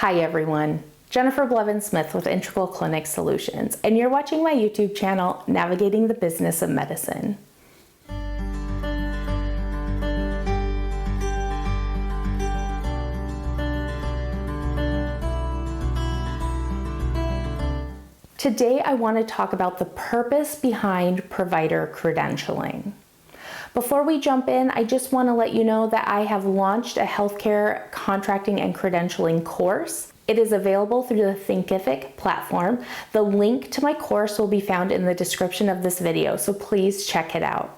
Hi everyone, Jennifer Blevin-Smith with Integral Clinic Solutions, and you're watching my YouTube channel, Navigating the Business of Medicine. Today I want to talk about the purpose behind provider credentialing. Before we jump in, I just want to let you know that I have launched a healthcare contracting and credentialing course. It is available through the Thinkific platform. The link to my course will be found in the description of this video, so please check it out.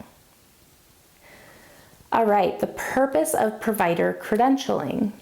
All right, the purpose of provider credentialing.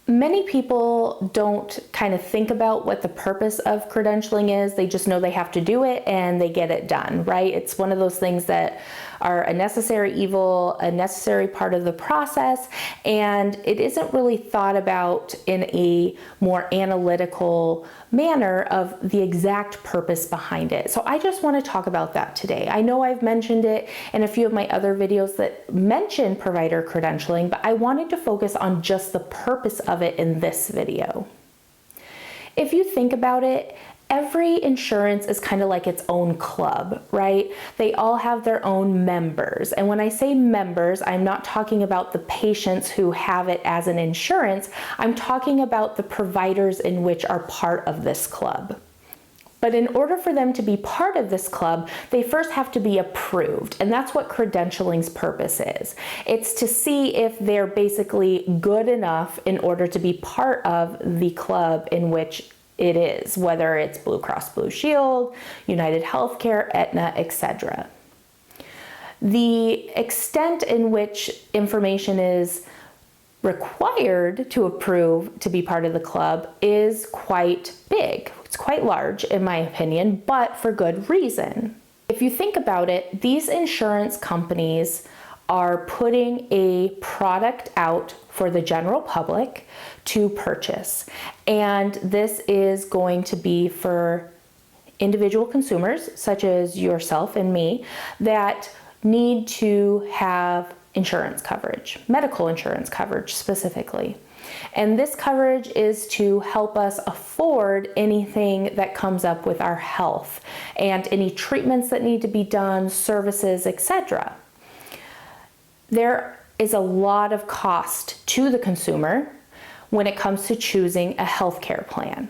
Many people don't kind of think about what the purpose of credentialing is. They just know they have to do it and they get it done, right? It's one of those things that are a necessary evil, a necessary part of the process, and it isn't really thought about in a more analytical manner of the exact purpose behind it. So I just want to talk about that today. I know I've mentioned it in a few of my other videos that mention provider credentialing, but I wanted to focus on just the purpose of it in this video. If you think about it, every insurance is kind of like its own club, right? They all have their own members. And when I say members, I'm not talking about the patients who have it as an insurance. I'm talking about the providers in which are part of this club. But in order for them to be part of this club, they first have to be approved. And that's what credentialing's purpose is. It's to see if they're basically good enough in order to be part of the club in which it is, whether it's Blue Cross Blue Shield, United Healthcare, Aetna, etc. The extent in which information is required to approve to be part of the club is quite big. It's quite large in my opinion, but for good reason. If you think about it, these insurance companies are putting a product out for the general public to purchase. And this is going to be for individual consumers, such as yourself and me, that need to have insurance coverage, medical insurance coverage specifically. And this coverage is to help us afford anything that comes up with our health and any treatments that need to be done, services, etc. There is a lot of cost to the consumer when it comes to choosing a healthcare plan.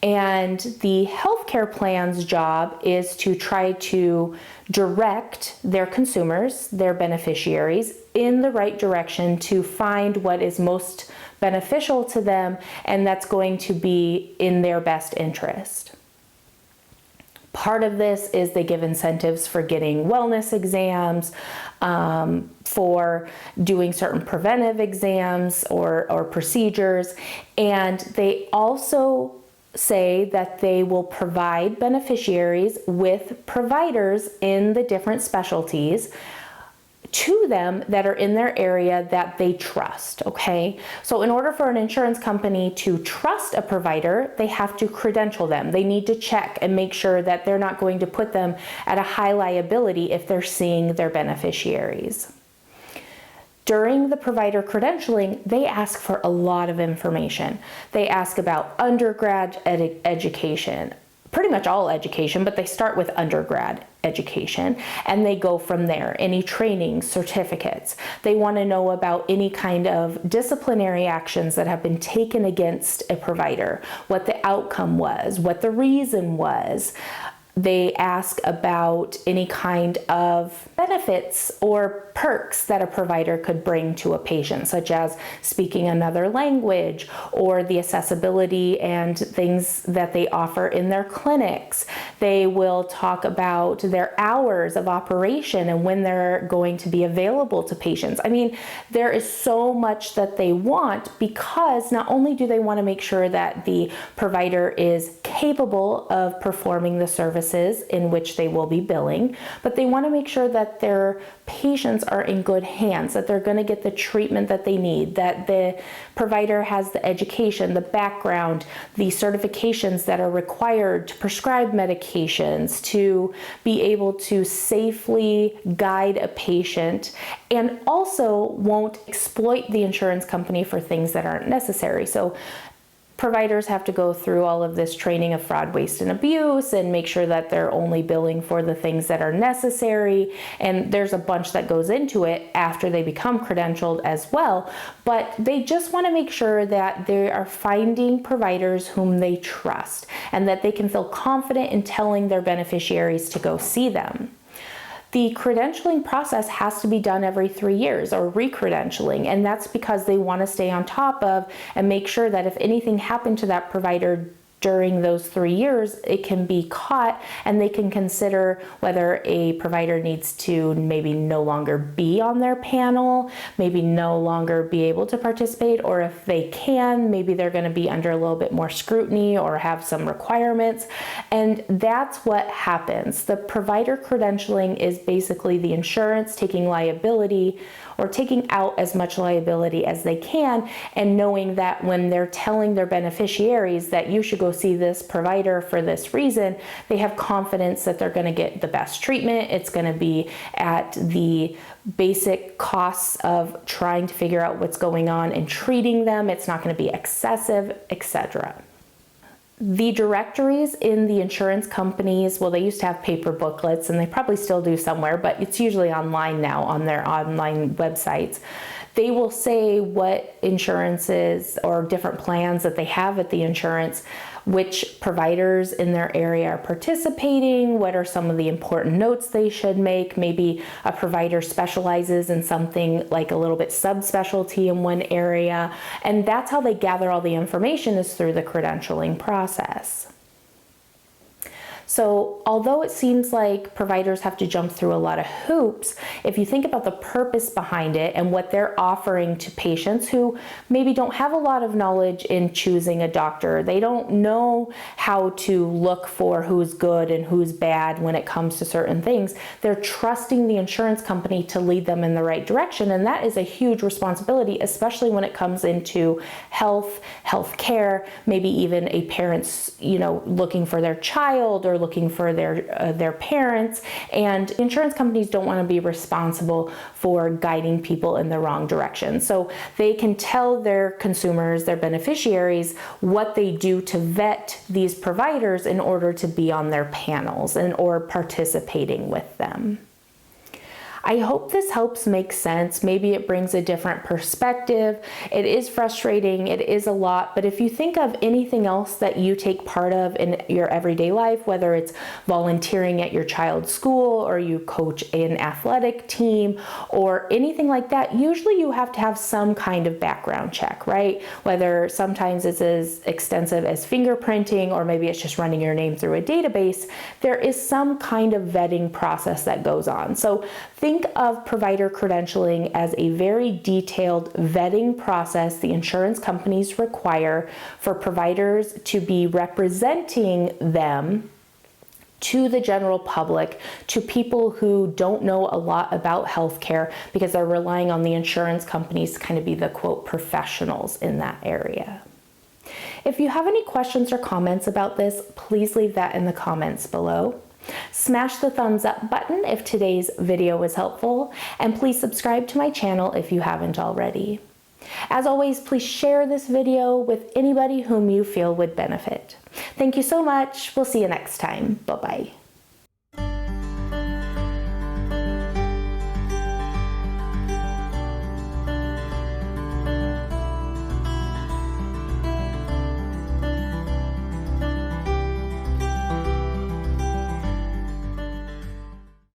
And the healthcare plan's job is to try to direct their consumers, their beneficiaries, in the right direction to find what is most beneficial to them, and that's going to be in their best interest. Part of this is they give incentives for getting wellness exams, for doing certain preventive exams or procedures, and they also say that they will provide beneficiaries with providers in the different specialties to them that are in their area that they trust, okay? So in order for an insurance company to trust a provider, they have to credential them. They need to check and make sure that they're not going to put them at a high liability if they're seeing their beneficiaries. During the provider credentialing, they ask for a lot of information. They ask about undergrad education, pretty much all education, but they start with undergrad education and they go from there. Any training, certificates. They want to know about any kind of disciplinary actions that have been taken against a provider, what the outcome was, what the reason was. They ask about any kind of benefits or perks that a provider could bring to a patient, such as speaking another language or the accessibility and things that they offer in their clinics. They will talk about their hours of operation and when they're going to be available to patients. I mean, there is so much that they want because not only do they want to make sure that the provider is capable of performing the service in which they will be billing, but they want to make sure that their patients are in good hands, that they're going to get the treatment that they need, that the provider has the education, the background, the certifications that are required to prescribe medications, to be able to safely guide a patient, and also won't exploit the insurance company for things that aren't necessary. So providers have to go through all of this training of fraud, waste, and abuse and make sure that they're only billing for the things that are necessary. And there's a bunch that goes into it after they become credentialed as well. But they just want to make sure that they are finding providers whom they trust and that they can feel confident in telling their beneficiaries to go see them. The credentialing process has to be done every 3 years, or re-credentialing, and that's because they want to stay on top of and make sure that if anything happened to that provider during those 3 years, it can be caught and they can consider whether a provider needs to maybe no longer be on their panel, maybe no longer be able to participate, or if they can, maybe they're going to be under a little bit more scrutiny or have some requirements. And that's what happens. The provider credentialing is basically the insurance taking liability or taking out as much liability as they can, and knowing that when they're telling their beneficiaries that you should go see this provider for this reason, they have confidence that they're going to get the best treatment. It's going to be at the basic costs of trying to figure out what's going on and treating them. It's not going to be excessive, etc. The directories in the insurance companies, well, they used to have paper booklets and they probably still do somewhere, but it's usually online now on their online websites. They will say what insurances or different plans that they have at the insurance, which providers in their area are participating, what are some of the important notes they should make. Maybe a provider specializes in something like a little bit subspecialty in one area, and that's how they gather all the information, is through the credentialing process. So although it seems like providers have to jump through a lot of hoops, if you think about the purpose behind it and what they're offering to patients who maybe don't have a lot of knowledge in choosing a doctor, they don't know how to look for who's good and who's bad when it comes to certain things, they're trusting the insurance company to lead them in the right direction. And that is a huge responsibility, especially when it comes into health care, maybe even a parent's, looking for their child or looking for their parents, and insurance companies don't want to be responsible for guiding people in the wrong direction. So they can tell their consumers, their beneficiaries, what they do to vet these providers in order to be on their panels and or participating with them. I hope this helps make sense. Maybe it brings a different perspective. It is frustrating, it is a lot, but if you think of anything else that you take part of in your everyday life, whether it's volunteering at your child's school or you coach an athletic team or anything like that, usually you have to have some kind of background check, right? Whether sometimes it's as extensive as fingerprinting or maybe it's just running your name through a database, there is some kind of vetting process that goes on. So think of provider credentialing as a very detailed vetting process the insurance companies require for providers to be representing them to the general public, to people who don't know a lot about healthcare, because they're relying on the insurance companies to kind of be the quote professionals in that area. If you have any questions or comments about this, please leave that in the comments below. Smash the thumbs up button if today's video was helpful, and please subscribe to my channel if you haven't already. As always, please share this video with anybody whom you feel would benefit. Thank you so much. We'll see you next time. Bye-bye.